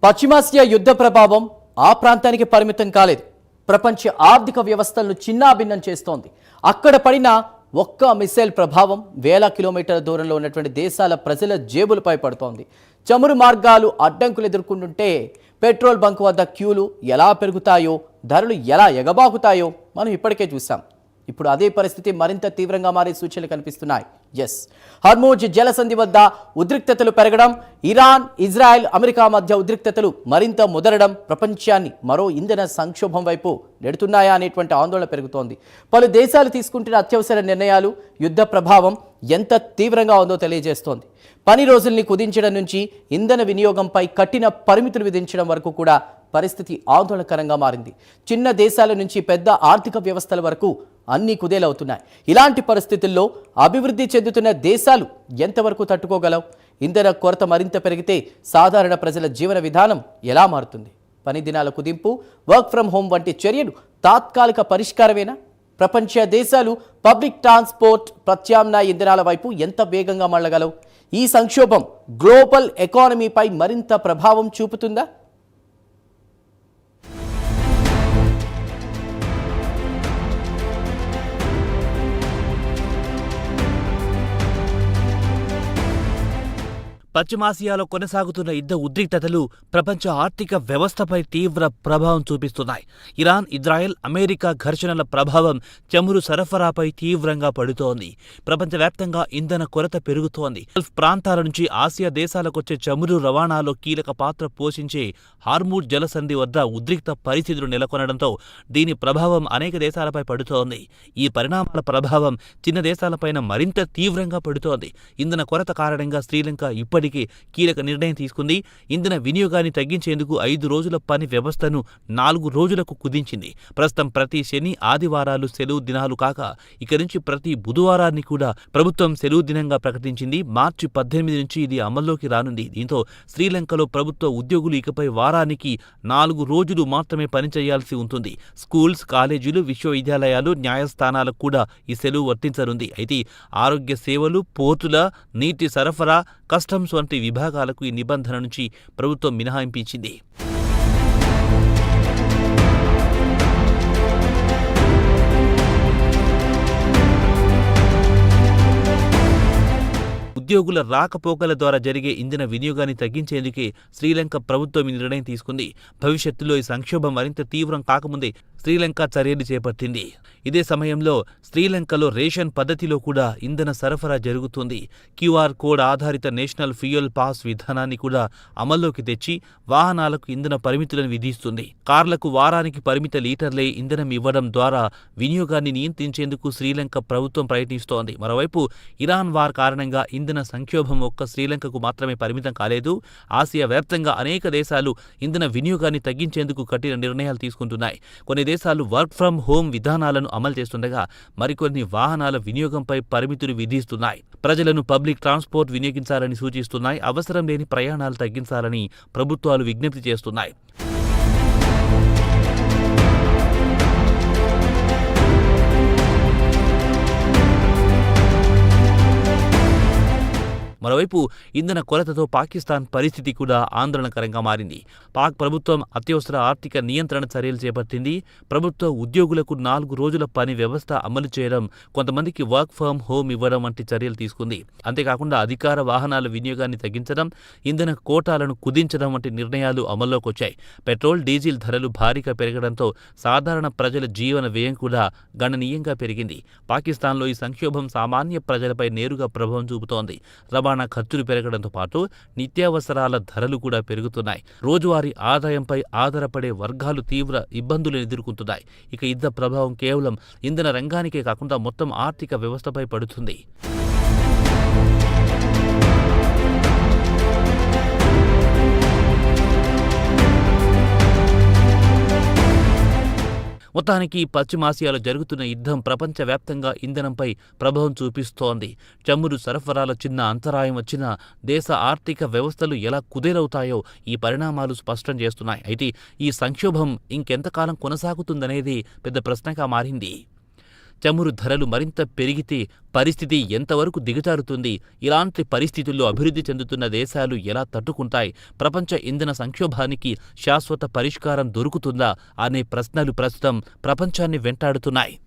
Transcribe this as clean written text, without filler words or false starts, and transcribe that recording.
పశ్చిమాసియా యుద్ధ ప్రభావం ఆ ప్రాంతానికి పరిమితం కాలేదు. ప్రపంచ ఆర్థిక వ్యవస్థలను చిన్నాభిన్నం చేస్తోంది. అక్కడ పడిన ఒక్క మిసైల్ ప్రభావం వేల కిలోమీటర్ల దూరంలో ఉన్నటువంటి దేశాల ప్రజల జేబులపై పడుతోంది. చమురు మార్గాలు అడ్డంకులు ఎదుర్కొంటుంటే పెట్రోల్ బంక్ వద్ద క్యూలు ఎలా పెరుగుతాయో, ధరలు ఎలా ఎగబాకుతాయో మనం ఇప్పటికే చూసాం. ఇప్పుడు అదే పరిస్థితి మరింత తీవ్రంగా మారే సూచనలు కనిపిస్తున్నాయి. హర్మూజ్ జలసంధి వద్ద ఉద్రిక్తతలు పెరగడం, ఇరాన్, ఇజ్రాయెల్, అమెరికా మధ్య ఉద్రిక్తతలు మరింత ముదరడం ప్రపంచాన్ని మరో ఇంధన సంక్షోభం వైపు నెడుతున్నాయా అనేటువంటి ఆందోళన పెరుగుతోంది. పలు దేశాలు తీసుకుంటున్న అత్యవసర నిర్ణయాలు యుద్ధ ప్రభావం ఎంత తీవ్రంగా ఉందో తెలియజేస్తోంది. పని రోజుల్ని కుదించడం నుంచి ఇంధన వినియోగంపై కఠిన పరిమితులు విధించడం వరకు కూడా పరిస్థితి ఆందోళనకరంగా మారింది. చిన్న దేశాల నుంచి పెద్ద ఆర్థిక వ్యవస్థల వరకు అన్నీ కుదేలవుతున్నాయి. ఇలాంటి పరిస్థితుల్లో అభివృద్ధి చెందుతున్న దేశాలు ఎంతవరకు తట్టుకోగలవు? ఇంధన కొరత మరింత పెరిగితే సాధారణ ప్రజల జీవన విధానం ఎలా మారుతుంది? పని దినాల కుదింపు, వర్క్ ఫ్రం హోం వంటి చర్యలు తాత్కాలిక పరిష్కారమేనా? ప్రపంచ దేశాలు పబ్లిక్ ట్రాన్స్పోర్ట్, ప్రత్యామ్నాయ ఇంధనాల వైపు ఎంత వేగంగా మళ్ళగలవు? ఈ సంక్షోభం గ్లోబల్ ఎకానమీపై మరింత ప్రభావం చూపుతుందా? పశ్చిమాసియాలో కొనసాగుతున్న యుద్ధ ఉద్రిక్తతలు ప్రపంచ ఆర్థిక వ్యవస్థపై తీవ్ర ప్రభావం చూపిస్తున్నాయి. ఇరాన్, ఇజ్రాయెల్, అమెరికా ఘర్షణల ప్రభావం చమురు సరఫరాపై తీవ్రంగా పడుతోంది. ప్రపంచవ్యాప్తంగా ఇంధన కొరత పెరుగుతోంది. గల్ఫ్ ప్రాంతాల నుంచి ఆసియా దేశాలకొచ్చే చమురు రవాణాలో కీలక పాత్ర పోషించే హార్మూజ్ జలసంధి వద్ద ఉద్రిక్త పరిస్థితులు నెలకొనడంతో దీని ప్రభావం అనేక దేశాలపై పడుతోంది. ఈ పరిణామాల ప్రభావం చిన్న దేశాలపైన మరింత తీవ్రంగా పడుతోంది. ఇంధన కొరత కారణంగా శ్రీలంక ఇప్పటికీ కీలక నిర్ణయం తీసుకుంది. ఇంధన వినియోగాన్ని తగ్గించేందుకు 5 రోజుల పని వ్యవస్థను 4 రోజులకు కుదించింది. ప్రస్తుతం ప్రతి శని, ఆదివారాలు సెలవు దినాలు కాక ఇక నుంచి ప్రతి బుధవారాన్ని కూడా ప్రభుత్వం సెలవు దినంగా ప్రకటించింది. మార్చి 18 నుంచి ఇది అమల్లోకి రానుంది. దీంతో శ్రీలంకలో ప్రభుత్వ ఉద్యోగులు ఇకపై వారానికి 4 రోజులు మాత్రమే పనిచేయాల్సి ఉంటుంది. స్కూల్స్, కాలేజీలు, విశ్వవిద్యాలయాలు, న్యాయస్థానాలకు కూడా ఈ సెలవు వర్తించనుంది. అయితే ఆరోగ్య సేవలు, పోర్టుల, నీటి సరఫరా, కస్టమ్స్ వంటి విభాగాలకు ఈ నిబంధన నుంచి ప్రభుత్వం మినహాయింపించింది. ఉద్యోగుల రాకపోకల ద్వారా జరిగే ఇంధన వినియోగాన్ని తగ్గించేందుకే శ్రీలంక ప్రభుత్వం ఈ నిర్ణయం తీసుకుంది. భవిష్యత్తులో ఈ సంక్షోభం మరింత తీవ్రం కాకముందే శ్రీలంక చర్యలు చేపట్టింది. ఇదే సమయంలో శ్రీలంకలో రేషన్ పద్ధతిలో కూడా ఇంధన సరఫరా జరుగుతుంది. క్యూఆర్ కోడ్ ఆధారిత నేషనల్ ఫ్యూయల్ పాస్ విధానాన్ని కూడా అమల్లోకి తెచ్చి వాహనాలకు ఇంధన పరిమితులను విధిస్తుంది. కార్లకు వారానికి పరిమిత లీటర్లే ఇంధనం ఇవ్వడం ద్వారా వినియోగాన్ని నియంత్రించేందుకు శ్రీలంక ప్రభుత్వం ప్రయత్నిస్తోంది. మరోవైపు ఇరాన్ వార్ కారణంగా ఇంధన సంక్షోభం ఒక్క శ్రీలంకకు మాత్రమే పరిమితం కాలేదు. ఆసియా వ్యాప్తంగా అనేక దేశాలు ఇంధన వినియోగాన్ని తగ్గించేందుకు కఠిన నిర్ణయాలు తీసుకుంటున్నాయి. కొన్ని దేశాలు వర్క్ ఫ్రం హోం విధానాలను అమలు చేస్తుండగా మరికొన్ని వాహనాల వినియోగంపై పరిమితులు విధిస్తున్నాయి. ప్రజలను పబ్లిక్ ట్రాన్స్పోర్ట్ వినియోగించాలని సూచిస్తున్నాయి. అవసరం లేని ప్రయాణాలు తగ్గించాలని ప్రభుత్వాలు విజ్ఞప్తి చేస్తున్నాయి. మరోవైపు ఇంధన కొరతతో పాకిస్తాన్ పరిస్థితి కూడా ఆందోళనకరంగా మారింది. పాక్ ప్రభుత్వం అత్యవసర ఆర్థిక నియంత్రణ చర్యలు చేపట్టింది. ప్రభుత్వ ఉద్యోగులకు 4 రోజుల పని వ్యవస్థ అమలు చేయడం, కొంతమందికి వర్క్ ఫ్రం హోం ఇవ్వడం వంటి చర్యలు తీసుకుంది. అంతేకాకుండా అధికార వాహనాల వినియోగాన్ని తగ్గించడం, ఇంధన కోటాలను కుదించడం వంటి నిర్ణయాలు అమల్లోకి వచ్చాయి. పెట్రోల్, డీజిల్ ధరలు భారీగా పెరగడంతో సాధారణ ప్రజల జీవన వ్యయం కూడా గణనీయంగా పెరిగింది. పాకిస్తాన్లో ఈ సంక్షోభం సామాన్య ప్రజలపై నేరుగా ప్రభావం చూపుతోంది. రవాణా ఖర్చులు పెరగడంతో పాటు నిత్యావసరాల ధరలు కూడా పెరుగుతున్నాయి. రోజువారీ ఆదాయంపై ఆధారపడే వర్గాలు తీవ్ర ఇబ్బందులు ఎదుర్కొంటున్నాయి. ఇక యుద్ధ ప్రభావం కేవలం ఇంధన రంగానికే కాకుండా మొత్తం ఆర్థిక వ్యవస్థపై పడుతుంది. మొత్తానికి పశ్చిమాసియాలో జరుగుతున్న యుద్ధం ప్రపంచవ్యాప్తంగా ఇంధనంపై ప్రభావం చూపిస్తోంది. చమురు సరఫరాల చిన్న అంతరాయం వచ్చినా దేశ ఆర్థిక వ్యవస్థలు ఎలా కుదేలవుతాయో ఈ పరిణామాలు స్పష్టం చేస్తున్నాయి. అయితే ఈ సంక్షోభం ఇంకెంతకాలం కొనసాగుతుందనేది పెద్ద ప్రశ్నగా మారింది. చమురు ధరలు మరింత పెరిగితే పరిస్థితి ఎంతవరకు దిగజారుతుంది? ఇలాంటి పరిస్థితుల్లో అభివృద్ధి చెందుతున్న దేశాలు ఎలా తట్టుకుంటాయి? ప్రపంచ ఇంధన సంక్షోభానికి శాశ్వత పరిష్కారం దొరుకుతుందా అనే ప్రశ్నలు ప్రస్తుతం ప్రపంచాన్ని వెంటాడుతున్నాయి.